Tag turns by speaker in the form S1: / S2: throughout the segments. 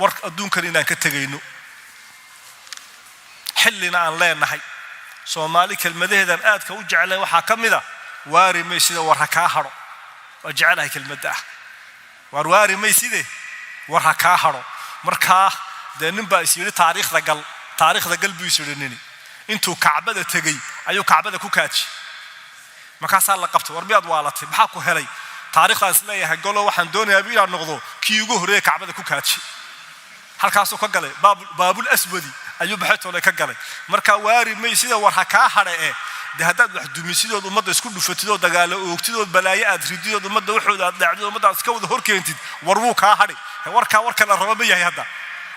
S1: war adduunkan inaan ka tagayno xillina aan leenahay Soomaali kelmadaheedan aadka u jeclay waxa kamida waari meesida war ka haro oo jeclahay kelmada waari meeside war ka haro marka nin baa isii taariikhda gal buu isii intuu Kacbada tagay ayuu Kacbada ku kaaji markaas la qabtay war biyaad waalatay maxaa ku helay taariikhdaas leeyahay golo waxaan doonayaa inaan noqdo kii ugu horeeyay Kacbada ku kaaji halkaas oo ka galay baabul aswadi ayuu baxaytoole ka galay marka waari meesida war ka hare haddaad wax dumisidood ummadda isku dhufatidoo dagaalo oogtidood balaayo aad rididood ummadda waxooda aad dhacdo ummadda iska wada hor keentid war wuu ka hadhay warka la rabo ma yahay hadda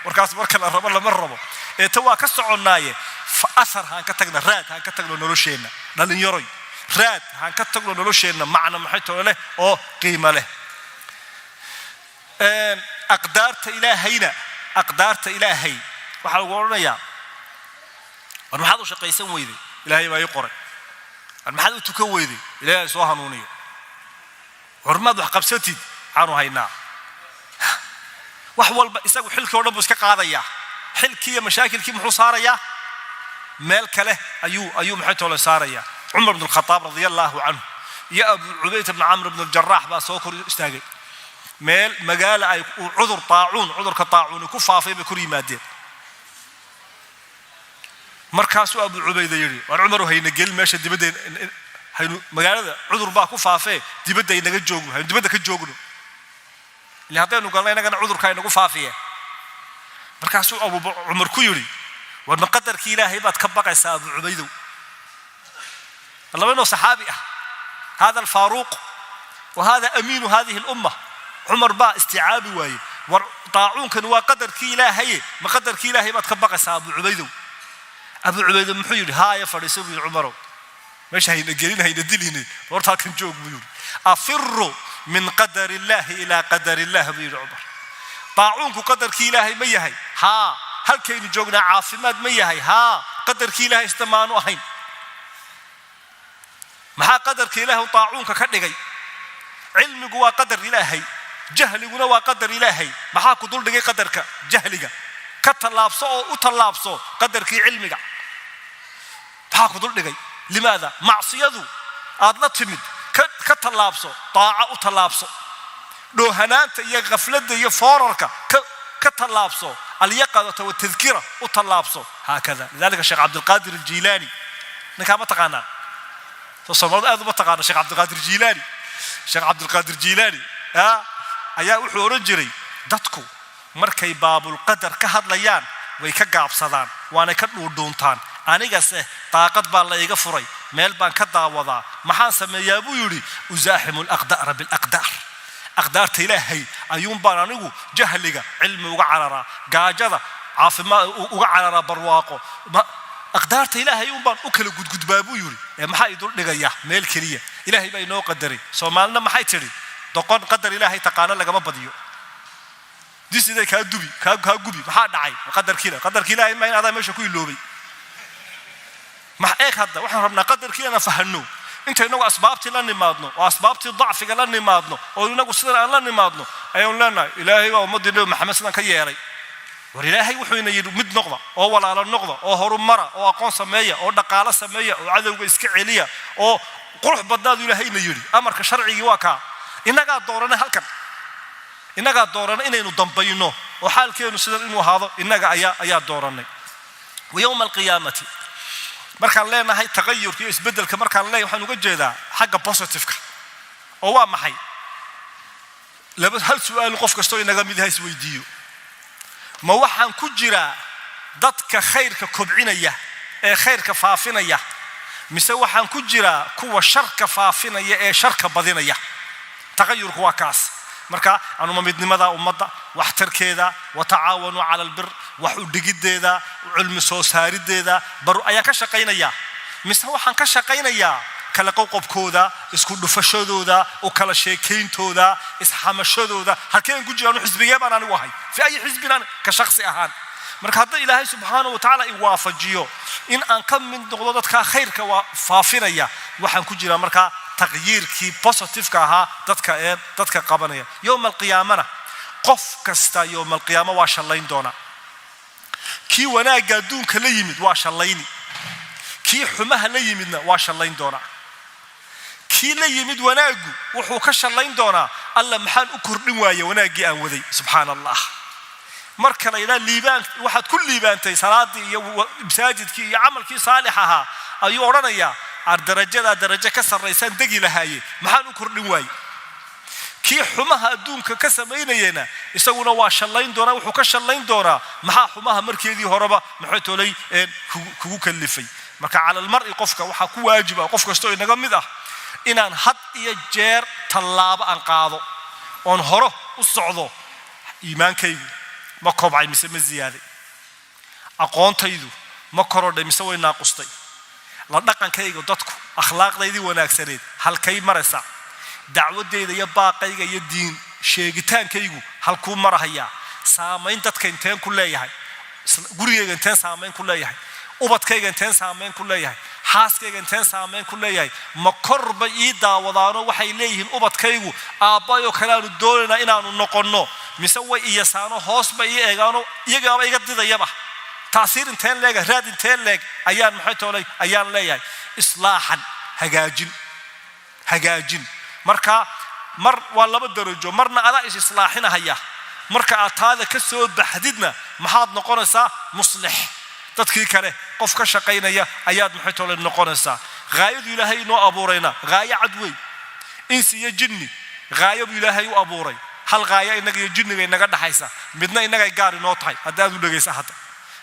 S1: warkaas marka la rabo lama rabo ta waa ka soconaaye asar haan ka tagna raad haan ka tagno nolosheena dhalinyaroy raad haan ka tagno nolosheena macna maxay toole oo qiimo leh aqdaarta ilaahay waxa lagu oranayaa war maxaad u shaqaysan weyday ilaahay baa ii qoray war maxaad u tukan weyday ilaahay soo hanuuniyo war maad wax qabsatid aanu haynaa wax walba isagu xilkii oo dhan buu iska qaadayaa xilkii iyo mashaakilkii muxuu saarayaa meel kale ayuu maxay toole saarayaa Umar ibn al-Khattab radiyallahu anhu ya Abu Ubayd ibn Amr ibn al-Jarrah baa soo kor istaagay meel magaala ay cudurka taacuun ku faafay ba ku yimaadeen markaas Abu Ubayd yiri war Umar hayna gel meesha dibadda haynu magaalada cudur baa ku faafay dibadda inaga joogno haynu dibadda ka joogno ilaa hadaynu galnay inaga cudurka inagu faafiye markaas Abu Umar ku yiri war ma qadarkii Ilaahay baad ka baqaysaa Abu Ubayd الله انه صحابي هذا الفاروق وهذا امين هذه الامه عمر با استيعابي واي طاعون كان وقدر كي الهي ما قدر كي الهي ما تخبقسا ابو عبيد محير هاي فريسو عمر مش هي نجرين هي ندليني ورتا كان جوج بيقول افر من قدر الله الى قدر الله بيقول عمر طاعون قدر كي الهي ما يحي ها هل كاين جوجنا عاصمات ما يحي ها قدر كي الهي استمانو اهين maxaa qadarka Ilaahay taacuunka ka dhigay cilmigu waa qadar Ilaahay jahliguna waa qadar Ilaahay maxaa ku dul dhigay qadarka jahliga ka talaabso oo u talaabso qadarkii cilmiga maxaa ku dul dhigay limaada macsiyadu aad la timid ka talaabso taaca u talaabso dhoohanaanta iyo qaflada iyo foorarka ka talaabso al-yaqadata wa tadhkira u talaabso hakada lidalika Sheikh Abdul Qadir al-Jilani ninka ma taqaanaa فصمد أذو بتقانا شيخ عبد القادر الجيلاني أيا وحورن جري دتكو مركي باب القدر كهاد ليان ويكجاب صدان وأنا كنو دونتان أنا جالسه طاقت بالله يغفري ميل بان كدا وضع محان سمي يابو يوري أزاحم الأقدار بالأقدار أقدار تلاهي أيوم بانانيو جهليجا علم وقعرا جاجدا عاصمة وقعرا برواقو أقدارت إلهي يوم أكل جود بابو يوري ما حد يدور نجايا ميل كريه إلهي بينو قدري سومالنا ما حد تري دقان قدر إلهي تقانا لقى ما بديو دي سيدا كادوبي كاجوبي ما حد داعي قدر كلا ما هذا مش كوي لوبي ما إيه هذا وإحنا ربنا قدر كلا نفهمنه أنت نقول أسبابتي لنا نمادنا وأسبابتي ضعف لنا نمادنا أو نقول سر لنا نمادنا أيون لنا إلهي ومدينه محمد سنا كياري وريلاهي وحوينا يدو مد نقضة أو ولا على النقضة أو هرم مرة أو أقون سمية أو دقالة سمية أو عدو إسكعيلية أو قرح بداد إلهي نيري أمر كشرعي واقع إنك دورنا هلكن إنك دورنا إنه ضمبينه وحال كأنه سيد إنه هذا إنك أيا دورنا ويوم القيامة مركان لنا هاي تغير كي يسبدل كمركان لنا وحنو جيدا حاجة بوزيتيف أو ما هي لبس هل سؤال قف كستوي نجمد هاي سويديو ما waxaan ku jira dadka khayrka kobcinaya ee khayrka faafinaya mise waxaan ku jira kuwa sharka faafinaya ee sharka badinaya tagayurku waa kaas marka aanu midnimada ummadda wax tarkeeda wa taawanu ala albir wax u dhigideeda cilmi soo saarideeda bar ayaa ka shaqeynaya mise waxaan ka shaqeynaya kala qoqobkooda isku dhufashadooda oo kala sheekeyntooda isxamashadooda halkeen ku jiraan xisbiga baan anigu ahay fi ay xisbina ka shakhsi ahaan marka hadda Ilaahay subhanahu wa ta'ala ii waafajiyo in aan ka mid noqdo dadka khayrka faafinaya waxaan ku jiraa marka taqyiirkii positive ka aha dadka qabanaya yawm al-qiyaamana قف كستا يوم القيامة واشلين دونا كي وناقا دون كليمد واشليني كي حمها ليمدنا واشلين دونا كي ليمد وناقو وحو كشلين دونا الله محان أكردن وايا وناقي أن وذي سبحان الله مركنا إلى الليبان واحد كل ليبان تي صلاتي مساجد كي عمل كي صالحها أيو رنيا درجة كسر ريسان دقي لهاي محان أكردن وايا كي حمها دونك كسمين ينا يسوون واشلين دونا وحو كشلين دونا محا حمها مركيدي هربا محيتو لي كوكو كلفي marka على المرء qofka waxa ku waajiba qof kasto inaga mid ah inaan had iyo jeer talaabo aan qaado on horo u socdo iimaankaygu ma kobcay mise ma ziyaaday aqoontaydu ma korodhay mise way naaqustay la dhaqankaygu dadku akhlaaqdaydii wanaagsaneed halkay maraysa dacwadeyda iyo baaqayga iyo diin sheegitaankaygu halkuu marahaya saameyn dadka inteen ku leeyahay gurigeyga inteen saameyn ku leeyahay ubadkayga inteen saameyn ku leeyahay xaaskayga inteen saameyn ku leeyahay ma korba ii daawadaano waxay leeyihiin ubadkaygu aabbayo kalaanu doonayna inaanu noqonno mise way iyasaano hoosba ii eegaano iyagaaba iga didayaba taasiir inteen leega raad inteen leeg ayaan maxay toolay ayaan leeyahay islaaxan hagaajin marka mar waa laba darajo marna adaa is islaaxinahaya marka aad taada ka soo baxdidna maxaad noqonaysaa muslix dadkii kale qof ka shaqaynaya ayaad maxay toolay noqonaysaa gaayadu ilaahay inoo abuurayna gaaya cad wey insi iyo jinni gaayadu ilaahay u abuuray hal gaaya inaga iyo jinniga inaga dhaxaysa midna inaga gaar inoo tahay haddaad u dhageysa hadda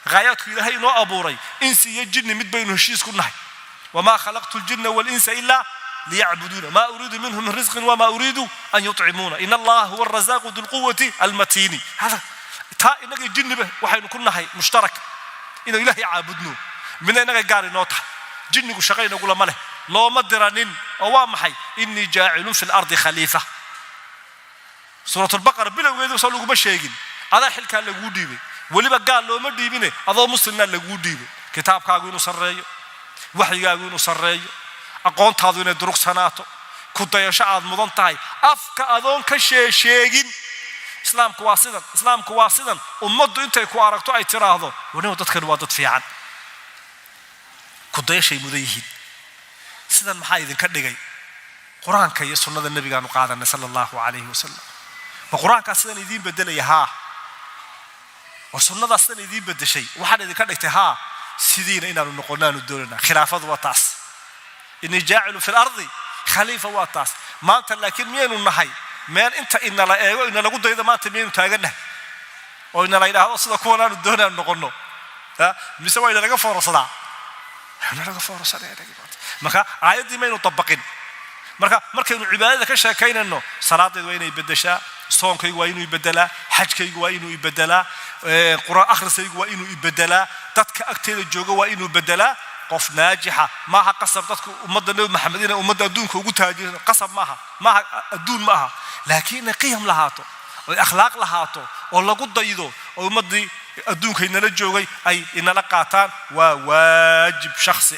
S1: gaayadku ilaahay inoo abuuray insi iyo jinni mid baynu heshiis ku nahay wama khalaqtu al-jinna wal-insa illa ليعبدون ما أريد منهم من رزق وما أريد أن يطعمون إن الله هو الرزاق ذو القوة المتين هذا تا إنك الجن به وحين كنا هاي مشترك إنه إلهي عابدنه من إنك قاري نوتح جنك شقين نقول ماله لو مدرنين أوام حي إني جاعل في الأرض خليفة سورة البقرة بلا ويدو صلوا بشيء هذا حل كان لجودي به واللي بقال لو مدي بينه هذا مسلم لجودي به كتاب كاغوين سرّي وحي كاغوين سرّي aqoontaadu inay durugsanaato ku dayasho aad mudan tahay afka adoon ka sheegin islaamku waa sidan ummaddu intay ku aragto ay tiraahdo wanaag dadkan waa dad fiican ku dayashay mudan yihiin sidan maxaa idinka dhigay quraanka iyo sunnada nabiga qaadanay sallallahu alayhi wasallam ma quraanka sidan idin bedelay wa sunnada sidan idin bedeshay waxaan idinka dhigtay sidiina inaanu noqonaanu doonana khilaafadu waa taas إني جاعل في الأرض خليفة واتاس ما أنت لكن مين النهاي مين أنت إن لا إيه إن لا قد إذا ما أنت مين تاجنه أو إن لا إله أصلا كونا ندهنا نقولنا مسوي إذا لقى فرصة إحنا لقى فرصة يا رجال مركا عادي مين نطبقين مركا العبادة كشة كاين إنه صلاة وين يبدلها صوم كي وين يبدلها حج كي وين يبدلها قرآن آخر سي وين يبدلها تتك أكتر الجوجو وين يبدلها قف ناجحة معها قصب تذكر أمضى النبي محمدين أمضى أدونك وجودها قصب معها أدون معها لكن قيم لهاته والأخلاق لهاته والله قد ضيده وأمضى أدونك إن الجوجي أي إن لقاتان وواجب شخصي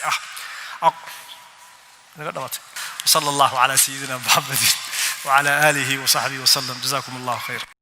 S1: صلى الله على سيدنا محمد وعلى آله وصحبه وسلم جزاكم الله خير.